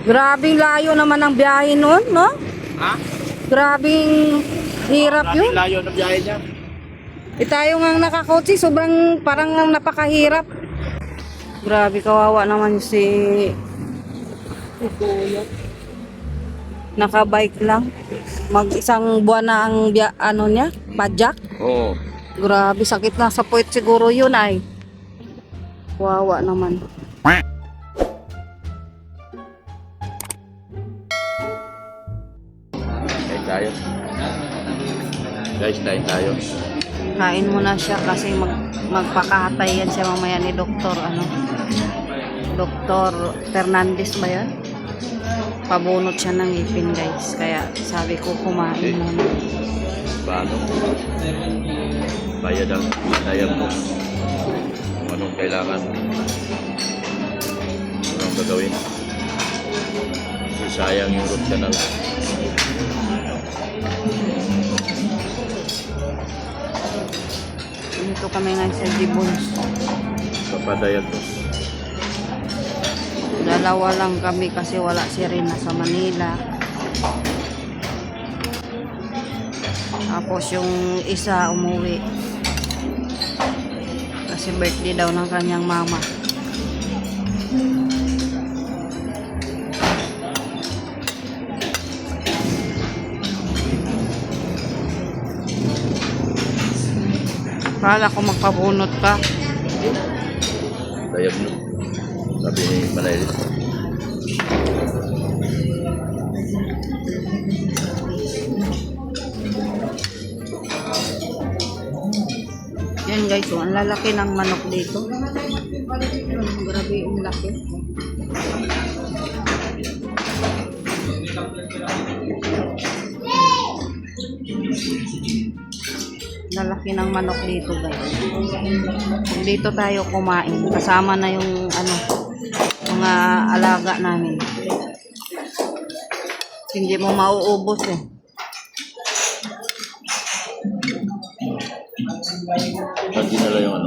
Grabing layo naman ang biyahe nun, no? Ha? Grabing hirap yun. Layo na biyahe niya. Tayo nga nakakotse, sobrang parang napakahirap. Grabe, kawawa naman si Kuya. Nakabike lang. Mag-isang buwan na ang ano niya, padjak. Oo. Grabe, sakit na sa puwet siguro yun ay. Kawawa naman. Kain tayo. Guys, kain tayo. Kain muna siya kasi magpakahatay yan siya mamaya ni Doktor Doktor Fernandez ba yan? Pabunot siya ng ngipin guys. Kaya sabi ko kumain muna. Paano? Bayad ang sayang mo. Kung anong kailangan. Anong gagawin. Sayang yung root canal. Dito kami ngayon sa Gibbons. Papadayag mo. Dalawa lang kami kasi wala si Rina sa Manila. Tapos yung isa umuwi. Kasi birthday daw ng kanyang mama. Kala ko magpabunot ka. Dayag mo. Sabi ni Manailis. Yan guys, so, ang lalaki ng manok dito. Grabe yung laki. Lalaki ng manok dito guys. Kung dito tayo kumain, kasama na yung mga alaga namin. Hindi mo mauubos eh. Saan dinala yung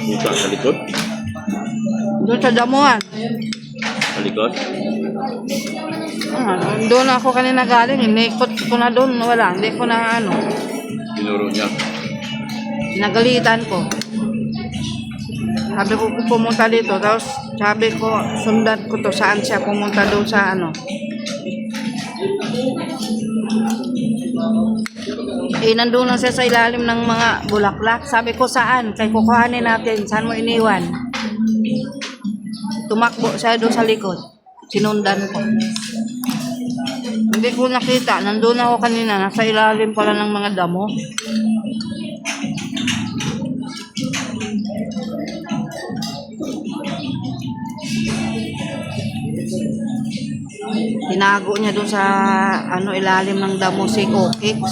dito sa likod? Doon sa damuhan. Sa likod? Doon ako kanina galing. Inikot ko na doon. Wala. Hindi ko na Tinuro niya. nagalitan ko. Sabi ko pumunta dito. Tapos sabi ko sundan ko to saan siya pumunta doon sa nandun lang siya sa ilalim ng mga bulaklak. Sabi ko saan? Kaya kukuhanin natin. Saan mo iniwan? Tumakbo siya doon sa likod. Sinundan ko. Hindi ko nakita. Nandun ako kanina. Nasa ilalim pala ng mga damo. Tinago niya doon sa ilalim ng damo si Kokix.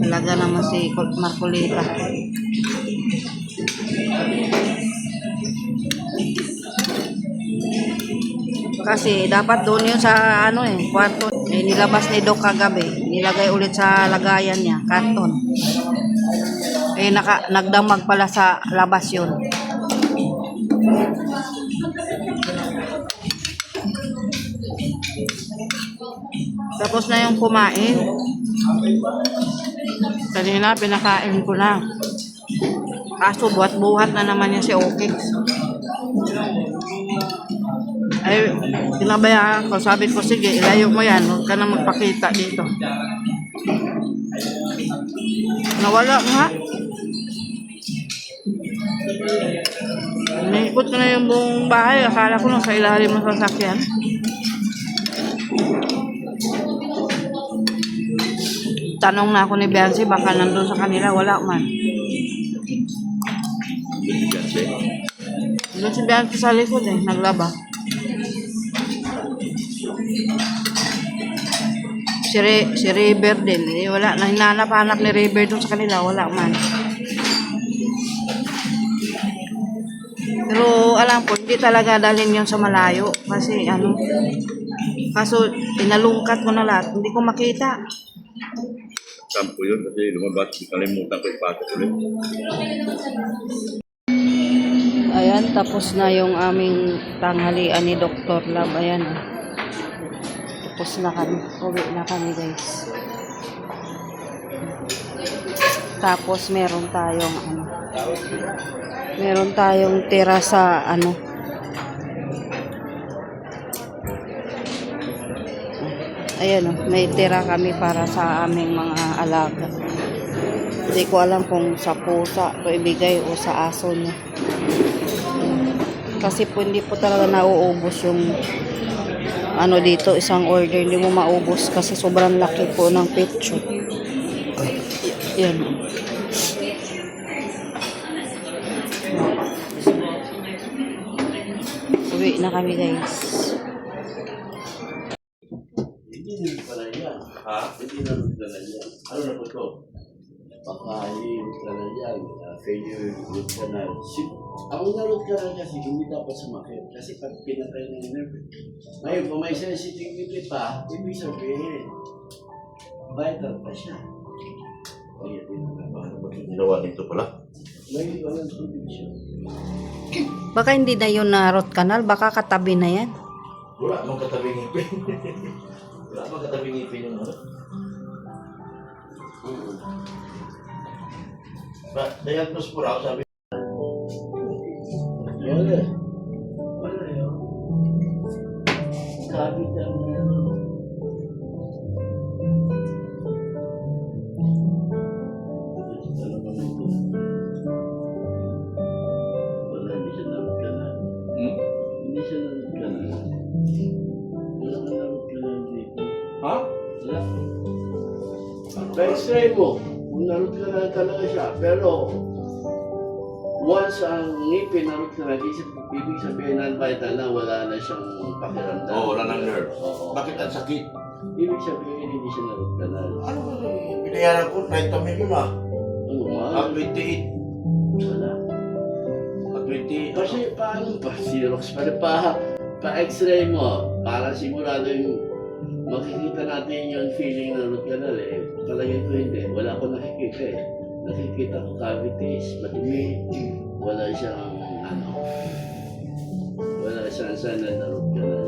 Talaga naman si Marcolita. Kasi dapat doon yun sa kwarto. Nilabas ni Doc kagabi. Nilagay ulit sa lagayan niya, karton. Nagdamag pala sa labas yun. Tapos na yung kumain. Kanina pinakain ko na. Kaso buhat-buhat na naman niya si Okix. Ay, tinabayaan ko. Sabi ko, sige, ilayo mo yan. Huwag ka na magpakita dito. Nawala nga. Naikot ko na yung buong bahay. Akala ko nung sa ilalim ng sasakyan. Tanong na ako ni Biancy, baka nandun sa kanila, wala man. Doon si Biancy sa likod naglaba. Si River din, wala. Hinanap-hanap ni River doon sa kanila, wala man. Pero alam ko, hindi talaga dalhin yun sa malayo. Kasi kaso tinalungkat ko na lahat, hindi ko makita. Sampo yun kasi lumabas. Kalimutan ko ipasok ulit. Ayan, tapos na yung aming tanghalian ni Dr. Love. Ayan. Tapos na kami. Uwi na kami, guys. Tapos meron tayong meron tayong tira sa ayan may tira kami para sa aming mga alaga. Hindi ko alam kung sa pusa to ibigay o sa aso niya. Kasi po hindi po talaga nauubos yung dito, isang order. Hindi mo maubos kasi sobrang laki po ng picture. Yan. Uwi na kami, guys. Hindi pala yan. Ha? Hindi na pala yan. Ano na po ito? Baka hindi pala yan. Failure root canal. Ang root canal kasi hindi dapat sumakit. Kasi pag pinatay ng nerve. Ngayon, kung may sensitivity pa, ibig sabihin, vital pa siya. Kaya Ano ba ito ginawa dito pala? may walang tubig siya. Baka hindi na yun na root canal. Baka katabi na yan. Wala mong katabing ngipin. Wala mong katabing ngipin yung diagnose po raw, sabi. Wala. Wala yun. Sabi lang na wala, hindi siya narot canal. Hindi siya narot canal. Wala ka narot canal dito. Ha? Wala. Pa-x-ray mo, kung narot canal talaga siya. Pero, once ang ngipin narot canal, ibig sabihin non-vital na wala na siyang pakiramdam. Oo, wala ng nerve. Oo. Bakit ang sakit? Ibig sabihin hindi siya narot canal. Ano ba ito? Binayaran ko 90 million ah. Ano nga? At 28. Wala. At 20. Kasi paano pa? Xerox pa x-ray mo. Para sigurado yung makikita natin yung feeling ng root canal eh. Palagay ko hindi. Wala akong nakikita eh. Nakikita ko cavities, madumi. Wala siyang wala siyang sana na root canal.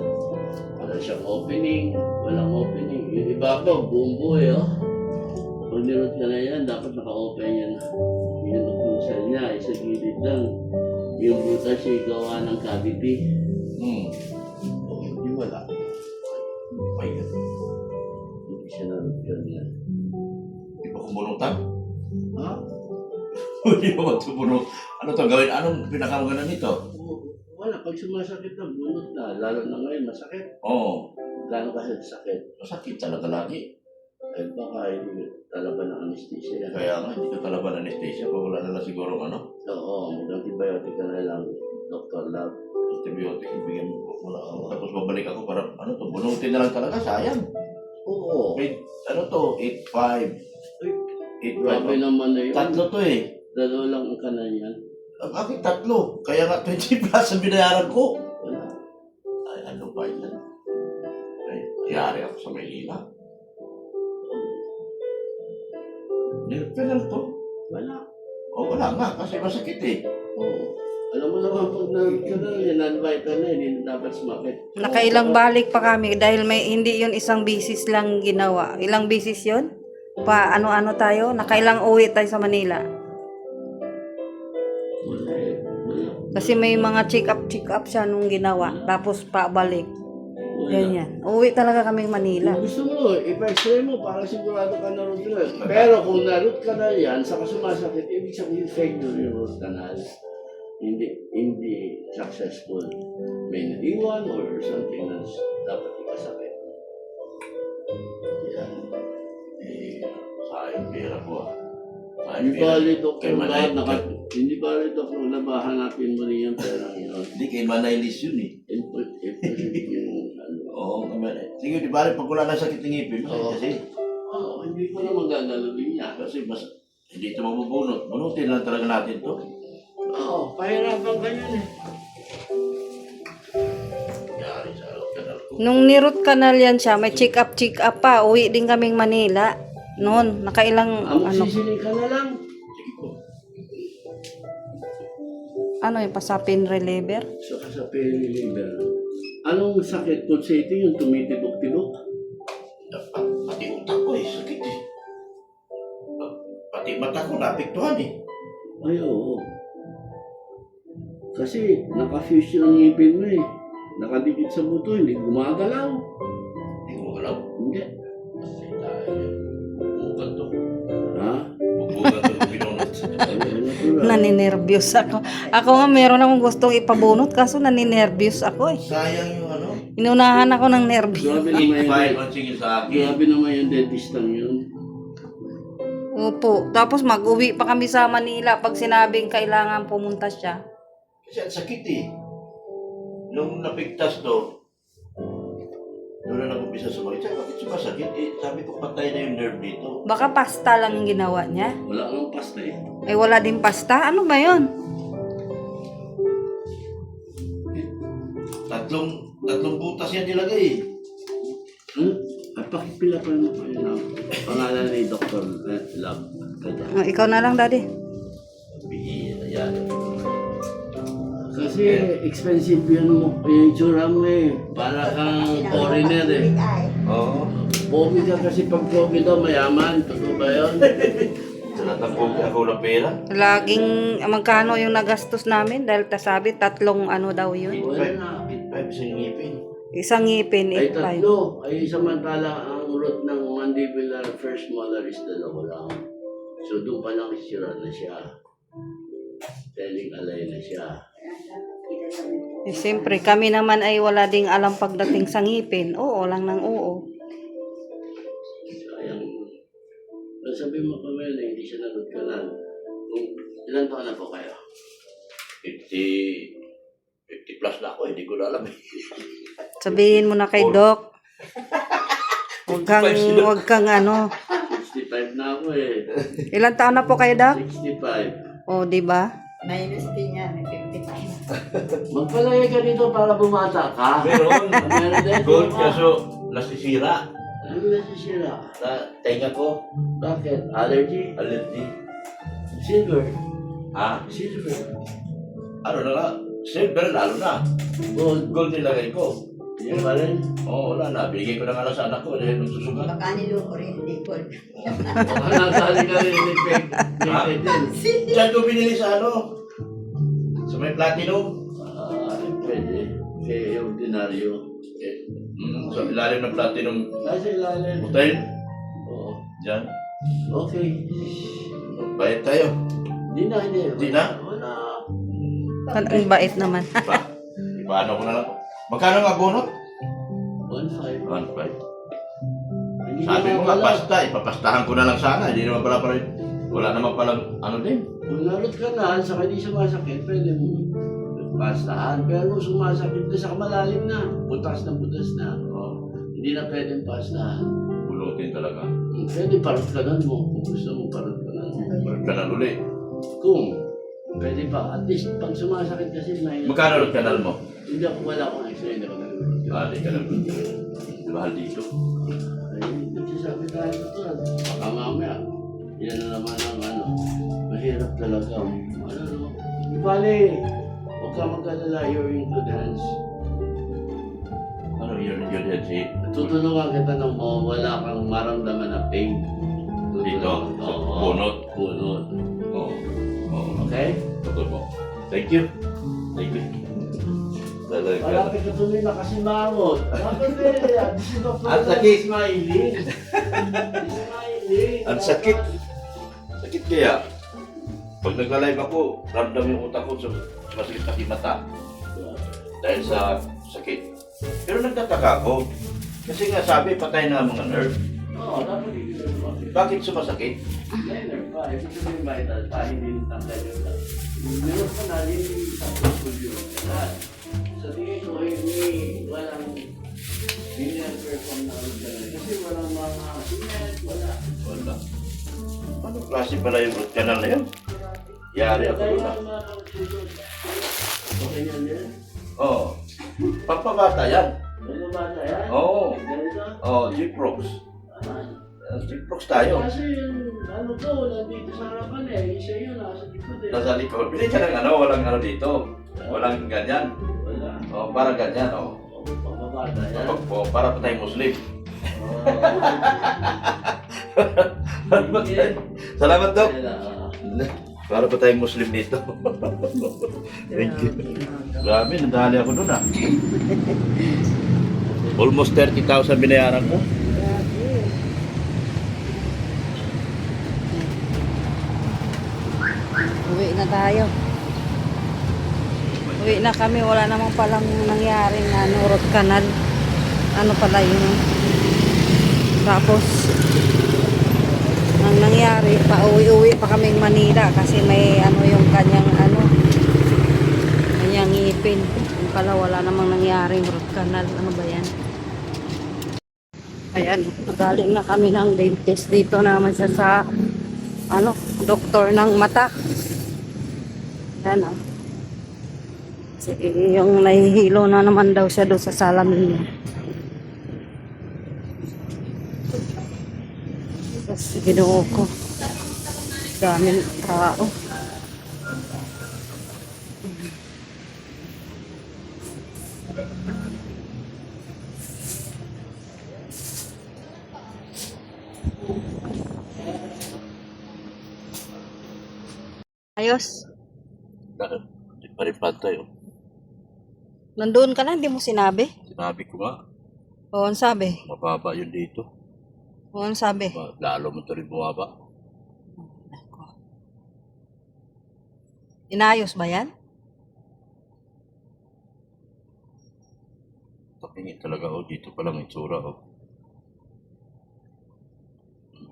Wala siyang opening. Walang opening. Yung iba pa, buong buhay oh. Pag nirot ka na yan, dapat naka-open yan. Yung nuklusal niya, isa gilid lang. Yung butas siya gawa ng cavity. O, hindi wala. Ay, Hindi siya narot yan. di ba kumunutan? Ha? Hindi ba matubunot? Ano to gawin? Anong pinakamaganda nito? Wala, pag sumasakit na, bunot na. Lalo na ngayon, masakit. Oo. Gano'n kasi sakit. Masakit talaga lagi. Eh baka hindi talaga ng anesthesia yan. Kaya nga, hindi ka talaga anesthesia pag wala na lang siguro Oo, mag-antibiotic ka na lang, Dr. Love. antibiotic, ibigyan mo. Wala ako. Tapos babalik ako para, bunutin na lang talaga, sayang. Oo. Ano to, 8.5. Uy, 8.5. grabe naman na yun. Tatlo to eh. Dalawa lang ang kanan yan. Ang aking tatlo. Kaya nga 20 plus ang binayaran ko. Wala. Ay, ano ba yan? Ay, yari ako sa Maynila. Nerve canal to. Wala. O wala nga, kasi masakit eh. Oo. Alam mo naman pag narot ka na, yan non-vital na, hindi na dapat sumakit. Nakailang balik pa kami dahil hindi yun isang bisis lang ginawa. Ilang bisis yun? Ano tayo? Nakailang uwi tayo sa Manila. Wala eh. Wala. Kasi may mga check-up siya nung ginawa. Tapos pabalik. Wala. Ganyan. Uwi talaga kami Manila. Kung gusto mo, ipa-x-ray mo para sigurado ka na root canal. Pero kung na-root canal yan, saka sumasakit, ibig sabihin failure yung root canal. Hindi successful. May naiwan or something na dapat ikasakit. Yan. Sayang pera ko ah. Hindi ba ito Kay Manay. hindi ba ito kung nabahanapin mo rin yung pera yun? Hindi, kay Manaylis yun eh. Yung Oo, sige, di ba rin pag wala na sakit ng ngipin, Oo. kasi hindi ko naman gagalawin niya. kasi hindi ito mabubunot. Bunutin lang talaga natin to. Oo, pahirapan ka yun eh. Yari sa kanal ko. Nung ni-root canal yan siya, may check-up pa. Uwi din kaming Manila. Noon, nakailang Sisiling ka na lang. Sige po. ano yung pasapin reliever? Saka sa pain reliever. Anong sakit? Pulsating yung tumitibok-tibok? Pati utak ko eh, sakit eh. Pati mata ko naapektuhan eh. Ay, oo. Kasi naka-fuse yung ngipin mo eh. Nakadikit sa buto, hindi gumagalaw. Hindi ko magalaw. Hindi. Kasi tayo. Bubugan to. Ha? Bubugan to kung binunot. Naninervyos ako. Ako nga meron akong gustong ipabunot kaso naninervyos ako eh. Sayang yung ano. Inunahan ako ng nervyo. Grabe naman yung, File ang sige sa akin. grabe naman yung dentistang yun. Opo. Tapos mag-uwi pa kami sa Manila pag sinabing kailangan pumunta siya. Kasi ang sakit eh. Nung napigtas to, doon na nag-umpisa sumakit. Sabi, bakit sumasakit? Eh, sabi ko, patay na yung nerve dito. Baka pasta lang yung ginawa niya. Wala kang pasta eh. Eh wala din pasta. Ano ba yun? Tatlong butas yan nilagay eh. At pakipila pa naman kayo na pangalan ni Dr. Love. Ikaw na lang, Daddy. Bihira yan. Kasi expensive yun mo, yung itsura mo eh. Para kang foreigner eh. Oo. Pogi ka kasi pag pogi daw mayaman. Totoo ba yun? Tinatapog ako ng pera. Laging magkano yung nagastos namin dahil sabi tatlong ano daw yun. Wala na. 8.5 sa ngipin. Isang ngipin, Ay 8.5. tatlo. Ay samantala ang root ng mandibular first molar is dalawa lang. So doon pa lang sira na siya. Telling alay na siya. Eh, siyempre, kami naman ay wala ding alam pagdating sa ngipin. Oo lang ng oo. Sayang. Sabi mo pa na hindi siya nagkalan. Ilan taon na po kayo? 50 plus na ako, hindi ko na alam eh. Sabihin mo na kay Doc. Huwag kang ano. 65 na ako eh. Ilang taon na po kayo, Doc? 65. O, di ba? Minus din yan, 55. Magpalagay ka dito para bumata ka. Meron. Meron din. Gold, kaso nasisira. Ano nasisira? Sa tenga ko, Bakit? Allergy? allergy. Silver? Ha? Silver? Ano na nga? Silver, lalo na. Gold? Gold nilagay ko. Yan pa rin? Oo, wala na. Bigay ko na nga lang sa anak ko dahil nagsusugat. Baka niloko rin, hindi ko. Baka nasali ka rin ni Peg. Ha? Diyan ko binili sa ano? Sa may platinum. Pwede. Kaya ordinaryo. Sa ilalim ng platinum. Nasa ilalim. Hotel. Oo. Diyan. Okay. Bayad tayo. Hindi na, hindi. Hindi na? Wala. Ang bait naman. Paano ko na lang? Magkano nga bunot? 1.5. 1.5. Hindi Sabi naman mo nga, wala. pasta. Ipapastahan ko na lang sana. Hindi naman pala rin. Wala naman palang ano din. Kung narot ka na, sa hindi sumasakit, pwede mo pastahan. Pero kung sumasakit na sa malalim na, butas na. Oh, Hindi na pwedeng pastahan. bulutin talaga. Pwede parot ka na mo. Kung gusto mo parot ka na mo. Balik ka na uli. Kung pwede pa, at least pag sumasakit kasi may... Magkano ang kanal mo? Hindi ako, wala akong x-ray, hindi ako nalulog. Di ka lang. Mahal dito. Ay, nagsasabi tayo ito. Baka mamaya, yan na naman ang ano. Mahirap talaga. Ano, bali, huwag ka magkalala, you're in good hands. Ano yun si Tutulungan kita nang wala kang maramdaman na pain. dito? Sa bunot. Bunot. Oo. Oo. Okay? Totoo po. Thank you. Thank you. Talaga. Malapit ka tuloy na kasi mangot. Bakit eh? Si Dr. Ang sakit. Smiling. Smiling. Ang sakit. Sakit kaya. Pag nagla-live ako, ramdam yung utak ko sumasakit pati mata. Dahil sa sakit. Pero nagtataka ako. Kasi nga sabi, patay na ang mga nerve. Oo, dapat hindi ka lumapit. Bakit sumasakit? Minor pa. Ibig sabihin vital pa. Hindi tanggal yung lang. Meron pa na rin sa puso sa tingin ko, hindi walang perform na ulit talaga. Kasi walang mga cement, wala. Wala. Ano klase pala yung root canal na yun? Yari ako Kaya na. mga susod. Okay yan din. Oo. Pampabata yan. Ano ba na yan? Oo. Ganito? Oo, G-Prox. Chiprox tayo. Kasi yung ano to, nandito sa harapan eh. Isa yun, nasa likod eh. Nasa likod. Bili ka ng ano, walang ano dito. Walang ganyan. Wala. O, para ganyan, o. Pababa na yan. Para pa tayong Muslim. Salamat, Dok. Para pa tayong Muslim dito. Thank you. Grabe, nadali ako doon, ah. Almost 30,000 binayaran ko. Uwi na tayo. Uwi na kami. Wala namang palang nangyaring ano, root canal. Ano pala yun. Tapos, ang nangyari, pauwi-uwi pa kaming Manila kasi may ano yung kanyang kanyang ngipin. Yung pala wala namang nangyaring root canal. Ano ba yan? Ayan, galing na kami ng dentist. Dito naman siya sa doktor ng mata. Yan o. Yung nahihilo na naman daw siya doon sa salamin niya. Tapos ginoo ko. Daming tao. Ayos. Bakit? Hindi pa rin pantay, oh. Nandoon ka na, hindi mo sinabi? Sinabi ko nga, Oo, ang sabi. mababa yun dito. Oo, ang sabi. Lalo mo ito rin bumaba. Inayos ba yan? Tapingin talaga, oh. Dito pa lang itsura, oh.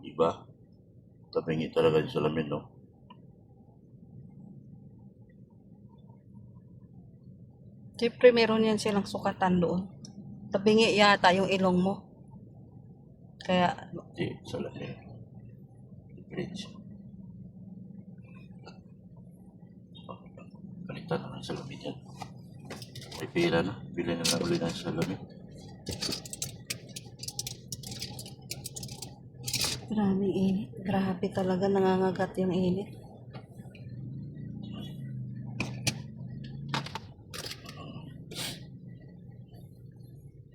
Diba? Tapingin talaga yung salamin, no? Siyempre, meron yan silang sukatan doon. Tabingi yata yung ilong mo. Kaya, Hindi, salamin. Bridge. Balitan na ng salamin yan. May pira na. Bilhin na lang ulit ng salamin. maraming init. Grabe talaga, nangangagat yung init.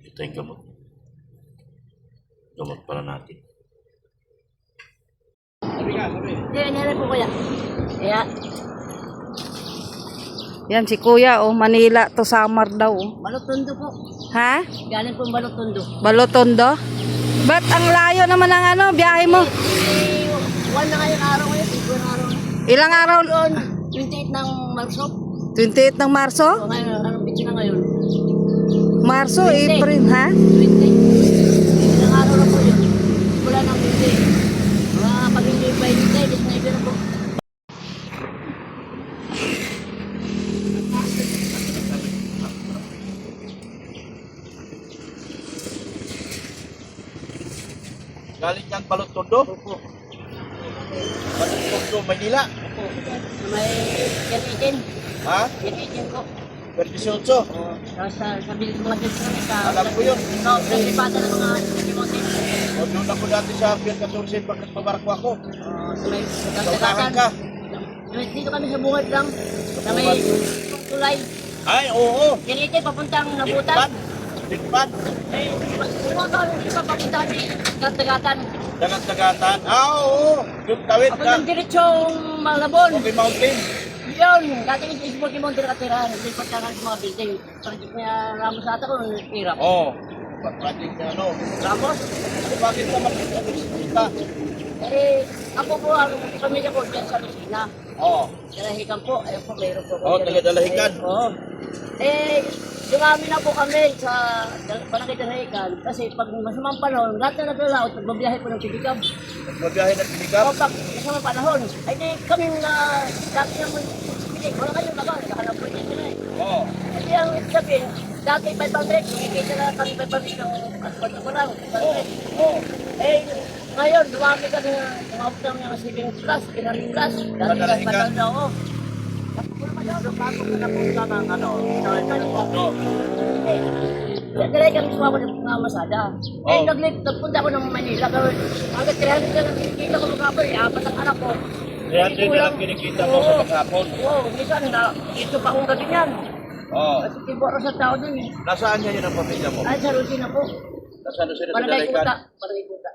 Ito yung gamot. Gamot para natin. Hindi, nangyari po kuya. Kaya, Yan si Kuya, oh, Manila to Samar daw. Oh. Balotondo po. Ha? Galing po Balotondo. Balotondo? Ba't ang layo naman ng biyahe mo? One na ngayong araw ngayon. One araw. Ilang araw? Doon, 28 ng Marso. 28 ng Marso? So, ngayon, anong bitch na ngayon? Marso, April, ha? 20. Ilang araw na po yun. Wala ng 20. Mga pag hindi pa hindi, disnaybe na po. Galing kang Balotondo? Opo. Balotondo, Manila? Opo. May get-itin. Ha? Get-itin po. Perdisyonso? Sa bilis mga dito kami sa... Alam ko yun. Ikaw, naglipatan ng mga limotin. O doon ako dati sa Pier 14 pagkat pabarko ako. Sa may Sa unahan ka. Dito kami sa bungad lang. Sa may tulay. Ay, oo. Get-itin, papuntang Nabutan. Tikpan. Eh, kung kami sa papunta ni Katagatan. Dagat-dagatan. Oo. Yung tawid Ako ka. ng diretsong Malabon. Okay, mountain. Yun, dati yung Facebook yung mga nakatira, naglipat ka ng mga building. Project niya Ramos ata ko, hirap. Oo. Project na ano. Ramos? Bakit naman kita? Eh, ako po, ang pamilya ko dyan sa Lucina. Oo. Dalahikan po, ayun po, mayroon po. Oo, taga-Dalahican. Oo. Eh, dumami na po kami sa Barangay Dalahican. Kasi pag masamang panahon, lahat na naglalaot, magbabiyahe po ng Tibicab. Magbiyahe ng O Pinikap. pag masamang panahon, ay di kami na dati naman, wala kayong laban, nakahanap po dito na eh. Oo. Hindi ang sabihin, dati 500, kumikita na kami 500 ng asfalto ko lang. 500. Oo. Eh, ngayon, dumami ka na, umabot ng mga 7 plus, 11 plus. Dati Madalahigan. 500 ako. Tapos ko naman yun, bago ko na punta ng ano, sa Balotondo. Eh, Dahil kami sumama ng mga masada. Eh, nagpunta ako ng Manila. Hanggang 300 ka lang kinikita ko magkapon. Apat ang anak ko. 300 na lang kinikita mo sa maghapon. Oo, minsan na ito pa akong gabi yan. Oo. Kasi tibok ako sa tao din eh. Nasaan niya yun ang pamilya mo? Ay, sa routine na po. Nasaan sila sa Barangay Dalaykan? Kuta. Barangay Kuta.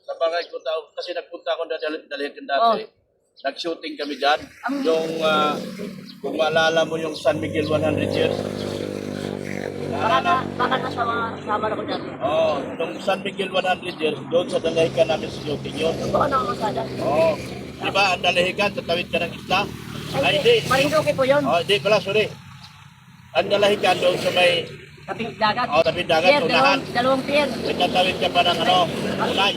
Sa Barangay Kuta. Kasi nagpunta ako na Dalaykan dati. Nag-shooting kami dyan. Yung, kung maalala mo yung San Miguel 100 years. Baka nasama ako dati. Oo, nung San Miguel 100 years, doon sa Dalaykan namin shooting yun. Totoo na ako masada. Oo. Di ba, ang Dalaykan, tatawid ka ng isla? Ay, hindi. Marinduque po yun. Oh, hindi pala, sorry. Ang Dalaykan doon sa may, Tabing dagat. tabing dagat, Pier, unahan. dalawang pier. Nagtatawid ka pa ng tulay.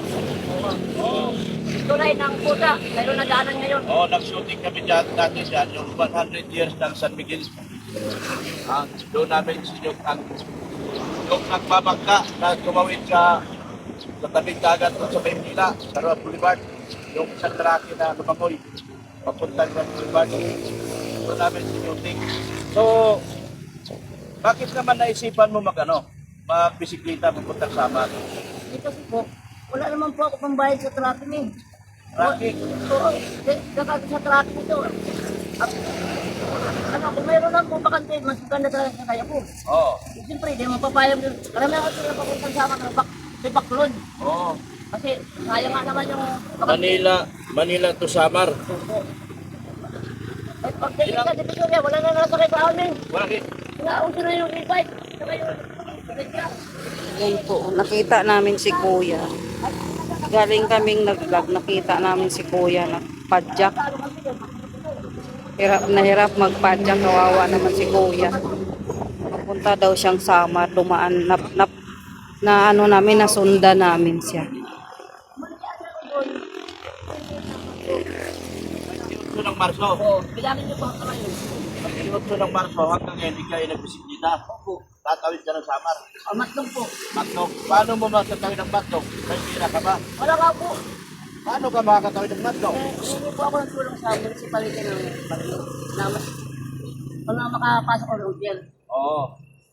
Oo. Tulay ng Kuta. Mayroon na daanan ngayon. Oo, nag-shooting kami dyan, dati dyan, yung 100 years ng San Miguel. Doon namin yung nagbabangka na tumawid sa tabing dagat doon sa Maynila, sa Roa Boulevard. Yung isang trake na lumangoy, papunta sa Boulevard. Doon namin shooting. So, bakit naman naisipan mo magbisikleta papuntang Samar? Dito po, wala naman po ako pambayad sa traffic eh. Traffic? Oo, kakagod sa traffic ito. Kung mayroon lang po bakante, mas maganda talaga sa kaya ko. Oo. Siyempre, hindi mo papayag yun. Karamihan kasi na papuntang sama ng baklod. Oo. Kasi sayang nga naman yung bakante. Manila to Samar. At pag ka dito Surya, wala na nasakay sa amin. Wala Naausin na yung e-bike. Saka yung Yan po, nakita namin si Kuya. Galing kaming nag-vlog, nakita namin si Kuya na padjak. Hirap magpadjak, kawawa naman si Kuya. Papunta daw siyang Samar, dumaan, na ano namin, nasunda namin siya. Ito ng Marso. Oo, bilangin niyo po ang kamay. Ito ng Marso hanggang ngayon hindi kayo nagbisikleta. Opo. Tatawid ka ng Samar. Matlong po. Matlog. Paano mo matatawid ng Matlog? May pira ka ba? Wala nga po. Paano ka makakatawid ng Matlog? Hindi po ako ng tulong sa municipality ng Baguio. Na makapasok ko ng hotel. Oo.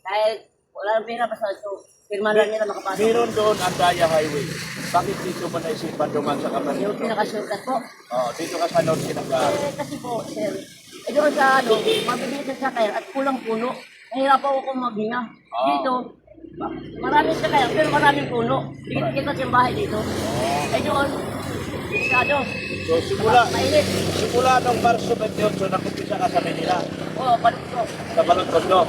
Dahil wala nang pera basta ito. Pirma lang nila makapasok. Meron doon ang Daya Highway. Bakit dito mo naisipan duman sa Kapalit? Yung pinaka-shortcut po. Oo, dito ka sa North Sinangga. Kasi po, sir, doon sa mabilis sa sakayan at kulang puno. Nahirap ako kung maghinga. Dito, maraming sakayan pero maraming puno. Dikit-dikit yung bahay dito. Doon, masyado. So simula Mainit. nung Marso 28, nakumpisa ka sa Manila. Oo, balik ko. Sa Balontondo.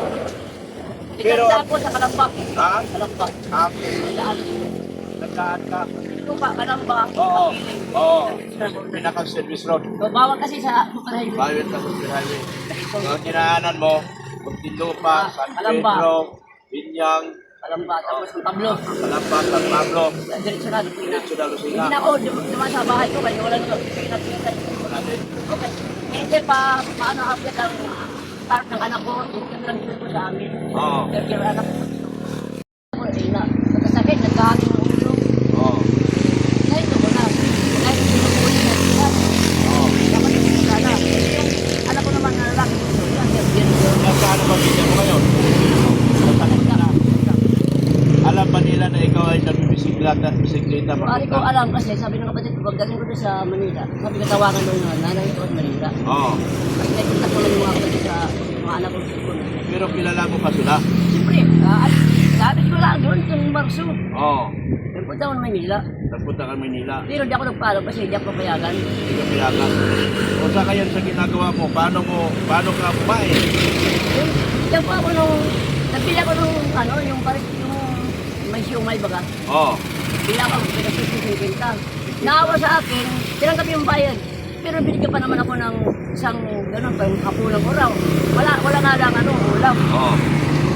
Pero, Pero po sa Kalamba. ha? Kalamba. Daan. Nagdaan ka. Ito pa, Kalamba. Oo. Oo. Pinaka-service road. So, bawal kasi sa Super Highway. Bawit ka sa Highway. So, dinaanan mo, Muntinlupa, San Kalamba. Pedro, Binyang, Kalamba, tapos ng Pablo. Kalamba, San Pablo, Diretso na, Lupina. Diretso na Hindi Lucena. na ako, dumaan sa bahay ko, kaya wala nyo. Pinag-pinag. Wala din. Okay. Hindi paano update ang part ng anak ko, yung lang ko sa amin. Oo. Yung anak ko. Hindi na. Pagkasakit, nagkahangin ng ulo. Oo. Ngayon, ito ko na. Ngayon, pinupulit na sila. Oo. Dapat yung sana. Yung anak ko naman na lalaki. Nagkaano ba bigyan mo ngayon? Masakit ka na. Alam ba nila na ikaw ay nagbibisikleta Pari ko alam kasi sabi ng kapatid ko, pagdating ko doon sa Manila, sabi ko tawagan doon na nanay ko at Manila. Oo. Kasi nakita ko lang yung mga kapatid sa mga anak ko. Pero kilala mo pa sila? Siyempre, sabi ko lang doon, yung Marso. Oo. Nagpunta ako ng Manila. Nagpunta ka Manila. Pero di ako nagpaalam kasi hindi ako papayagan. Hindi ka piyagan. O sa kaya sa ginagawa mo, paano ka kumain? Diyan po ako nung, nagpili ako nung, yung parang yung may siumay baga. Oo. Pila ako, pinag-50. Naawa sa akin, tinanggap yung bayad. Pero binigyan pa naman ako ng isang, gano'n, kapulang oraw. Wala nga lang, ulam. Oo.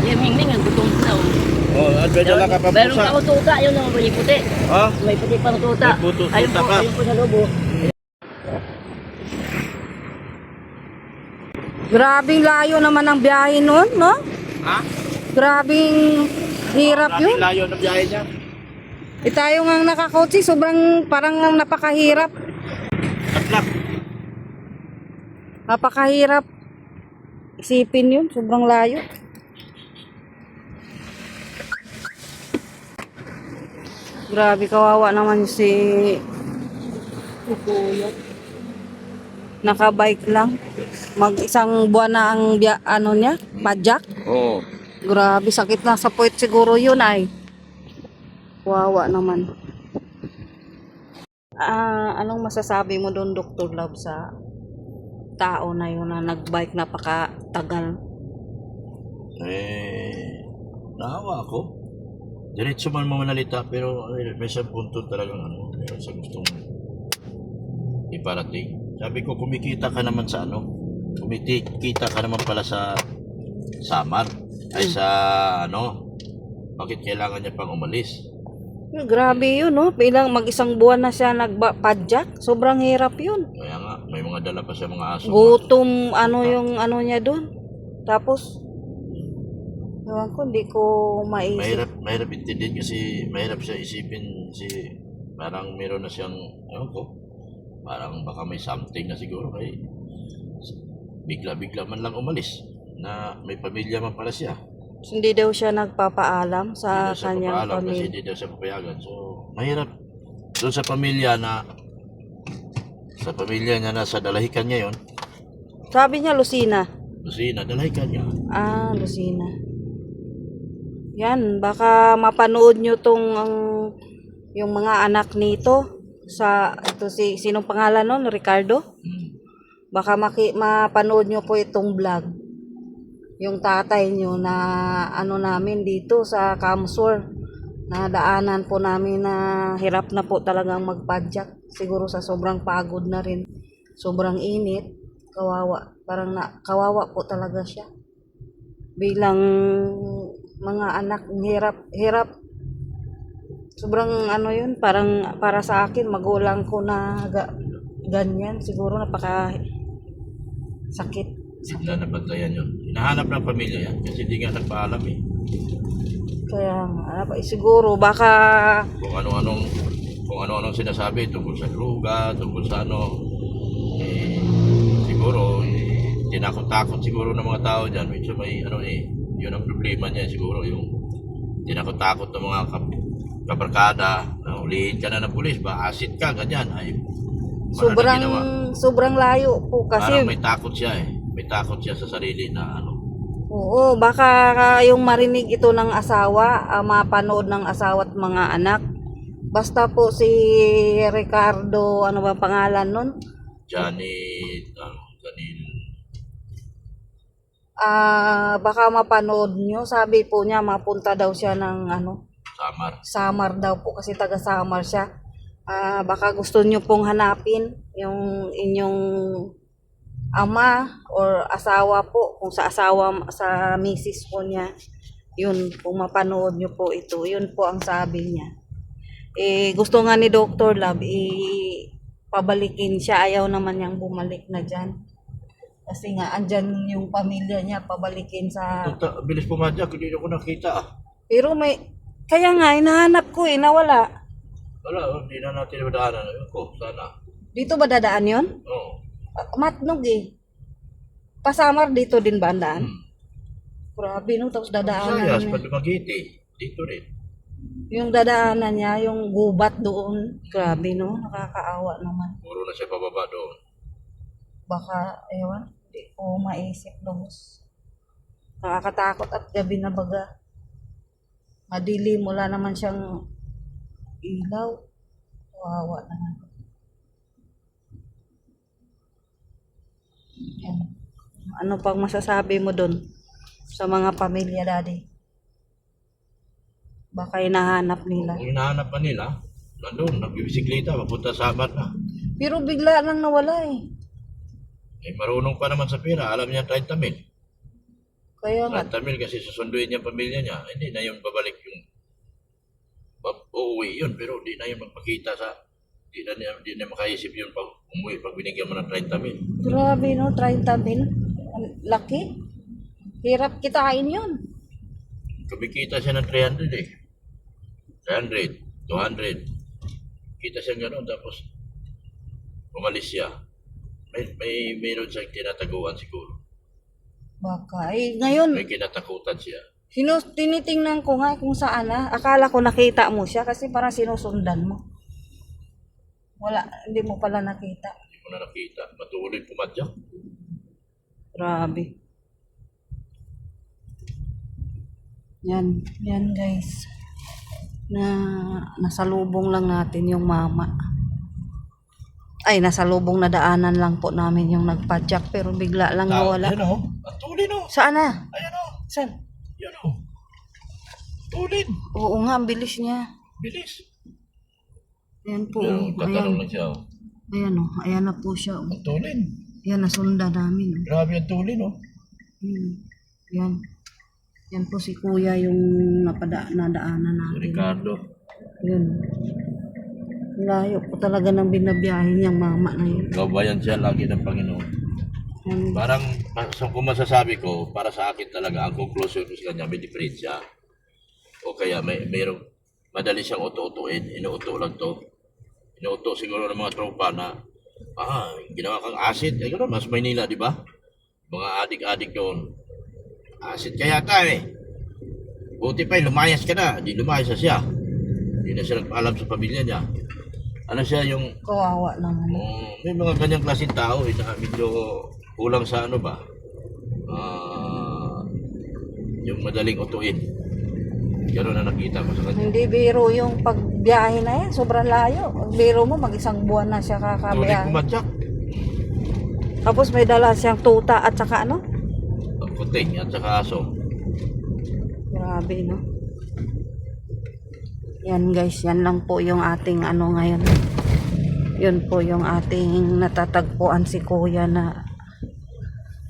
Yung mingming, ang gutom na. Oh, adventure ka pa Meron pusa. ako tuta, yun ang may puti. Ha? May puti pang tuta. May tuta Ayun po, ka. ayun po sa lobo. Grabing layo naman ang biyahe nun, no? Ha? Grabing hirap yun. Layo na biyahe niya. Tayo nga nakakotse, sobrang parang napakahirap. Tatlak. Napakahirap. Isipin yun, sobrang layo. Grabe, kawawa naman si Kuya. Nakabike lang. Mag-isang buwan na ang ano niya, padjak. Oo. Grabe, sakit na sa puwet siguro yun ay. Kawawa naman. Anong masasabi mo doon, Dr. Love, sa tao na yun na nagbike napakatagal? Naawa ako. Diretso man manalita pero may isang punto talagang meron sa gustong iparating. Sabi ko, kumikita ka naman sa kumikita ka naman pala sa Samar. Ay sa bakit kailangan niya pang umalis? Grabe yun, no? Bilang mag-isang buwan na siya nagpadjak. Sobrang hirap yun. Kaya nga, may mga dala pa siya mga aso. Gutom, yung niya doon. Tapos, ewan ko, hindi ko maisip. Mahirap intindihin kasi mahirap siya isipin parang meron na siyang, ewan ko, parang baka may something na siguro kay bigla-bigla man lang umalis na may pamilya man pala siya. Hindi daw siya nagpapaalam sa Hindi daw siya kanyang papaalam kasi pamilya. hindi daw siya papayagan. So, mahirap doon sa pamilya niya na sa dalahican niya yon. Sabi niya, Lucina. Lucina, dalahican niya. Lucina. Yan, baka mapanood nyo yung mga anak nito sinong pangalan nun? Ricardo? Baka mapanood nyo po itong vlog. Yung tatay nyo na namin dito sa Kamsur. Na daanan po namin na hirap na po talagang magpadjak. Siguro sa sobrang pagod na rin. Sobrang init. Kawawa. Kawawa po talaga siya. Bilang mga anak, hirap. Sobrang yun, parang para sa akin, magulang ko na ganyan. Siguro napaka sakit. Bigla na bantayan yun. Hinahanap ng pamilya yan kasi hindi nga nagpaalam eh. Kaya siguro baka Kung ano-anong sinasabi tungkol sa droga, tungkol sa siguro, tinakot-takot siguro ng mga tao dyan. Medyo may, yun ang problema niya siguro, yung tinakot-takot ng mga kabarkada, na ulihin ka na ng pulis, ba, acid ka, ganyan. Ay, sobrang layo po kasi. Parang may takot siya May takot siya sa sarili na Oo, baka yung marinig ito ng asawa, mapanood ng asawa at mga anak. Basta po si Ricardo, ano ba pangalan nun? Janet. Baka mapanood nyo. Sabi po niya, mapunta daw siya ng Samar daw po kasi taga Samar siya. Baka gusto nyo pong hanapin yung inyong ama or asawa po, kung sa misis po niya, yun, kung mapanood nyo po ito, yun po ang sabi niya. Gusto nga ni Dr. Love, pabalikin siya, ayaw naman niyang bumalik na dyan. Kasi nga, andyan yung pamilya niya, pabalikin sa... Bilis pumadyak, hindi ko nakita Pero kaya nga, hinahanap ko nawala. Wala, hindi na natin madaanan. Sana. Dito ba dadaan yun? Oo. Matnog Pasamar dito din ba ang daan? Grabe no, tapos dadaanan Sayas, niya. pag Dumaguete, dito rin. Yung dadaanan niya, yung gubat doon. Grabe no, nakakaawa naman. Puro na siya pababa doon. Baka, ewan, hindi ko maisip lubos. Nakakatakot at gabi na baga. Madilim, wala naman siyang ilaw. Kawawa naman. Yan. Ano pang masasabi mo doon sa mga pamilya, Daddy? Baka hinahanap nila. Kung hinahanap pa nila, nandun, nagbibisikleta, mapunta sa Samar na. Pero bigla lang nawala Marunong pa naman sa pera, alam niya 30 mil. Kaya nga. 30 mil kasi susunduin niya ang pamilya niya, hindi na yung babalik yung uuwi yun, pero hindi na yung magpakita hindi na makaisip yun pag umuwi, pag binigyan mo ng 30 mil. Grabe no, 30 mil. Laki. Hirap kitain yun. Kumikita siya ng 300 300, 200. Kita siya gano'n, tapos umalis siya. Mayroon siyang tinataguan siguro. Baka. Ngayon, May kinatakutan siya. Tinitingnan ko nga kung saan na. Akala ko nakita mo siya kasi parang sinusundan mo. Wala, hindi mo pala nakita. Hindi ko na nakita. Matuloy pumadyak. Grabe. Yan guys. Nasalubong lang natin yung mama. Ay, nasalubong na daanan lang po namin yung nagpadyak pero bigla lang nawala. Ayan o. Ang tulin o. Saan na? Ayan o. Saan? Yan o. Tulin. Oo nga, ang bilis niya. Bilis. Ayan po. Pero tatanong lang siya o. Ayan o. Ayan na po siya. Ang tulin. Ayan, nasunda namin. Grabe ang tulin o. Yan. Yan po si kuya yung nadaanan Si natin. Ricardo. Yun. Layo po talaga ng binabiyahe niyang mama na yun. Gabayan siya lagi ng Panginoon. Yan. Parang, kung masasabi ko, para sa akin talaga, ang conclusion ko sa kanya, may diferensya. O kaya mayroong madali siyang uto-utuin, inuuto lang to. Inuuto siguro ng mga tropa na, ginawa kang acid. Ay, gano'n, mas Maynila, di ba? Mga adik-adik doon. Acid kaya tayo eh. Buti pa, lumayas ka na. Di lumayas na siya. Hindi na siya nagpaalam sa pamilya niya. Ano siya yung, Kawawa naman. may mga ganyang klaseng tao na medyo kulang sa ano ba? Yung madaling utuin. Gano'n na nakita ko sa kanya. Hindi biro yung pagbiyahe na yan. Sobrang layo. Ang biro mo, mag-isang buwan na siya Tuloy kakabiyahe. kumadyak. Tapos may dala siyang tuta at saka ano? Ang kuting at saka aso. Grabe, no? Yan guys, yan lang po yung ating ano ngayon. Yun po yung ating natatagpuan si kuya na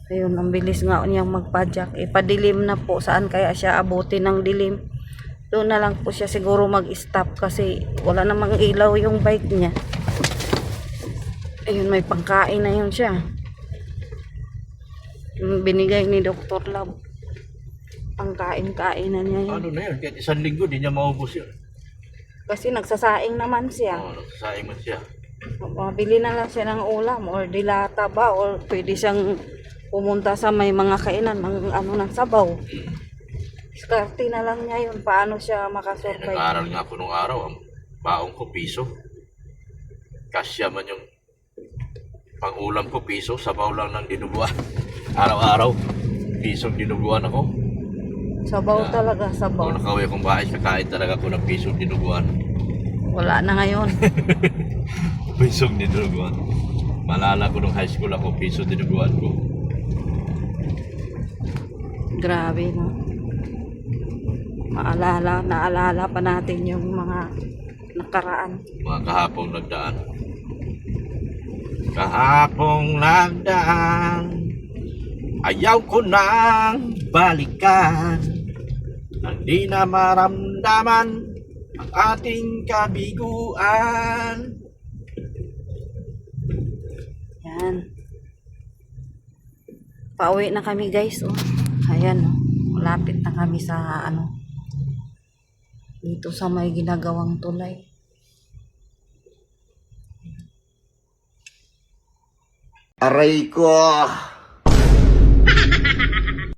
ayun, ang bilis nga niyang magpadyak. Ipadilim na po. Saan kaya siya abuti ng dilim? Doon na lang po siya siguro mag-stop kasi wala namang ilaw yung bike niya. Ayun, may pangkain na yun siya. Yung binigay ni Dr. Love. Pangkain-kain na niya yun. Ano na yun? Kahit 1 linggo, di niya maubos yun. Kasi nagsasaing naman siya. Oo, nagsasaing man siya. Mabili na lang siya ng ulam or dilata ba or pwede siyang pumunta sa may mga kainan ng ano ng sabaw. Diskarte na lang niya yun. Paano siya makasurvive? Nag-aaral nga ako nung araw, ang baong ko piso. Kasya man yung pang-ulam ko piso, sabaw lang ng dinuguan. Araw-araw, pisong dinuguan ako. Sabaw talaga, sabaw. Kung nakauwi akong bahay, kakain talaga ako ng pisong dinuguan. Wala na ngayon. Pisong dinuguan. Malala ko nung high school ako, piso dinuguan ko. Grabe, no? Naalala pa natin yung mga nakaraan. Mga kahapong nagdaan. Kahapong nagdaan, ayaw ko nang balikan. Ang di na maramdaman ang ating kabiguan. Yan. Pauwi na kami guys, oh. Ayan, oh. Malapit na kami sa ano. Dito sa may ginagawang tulay. Aray ko!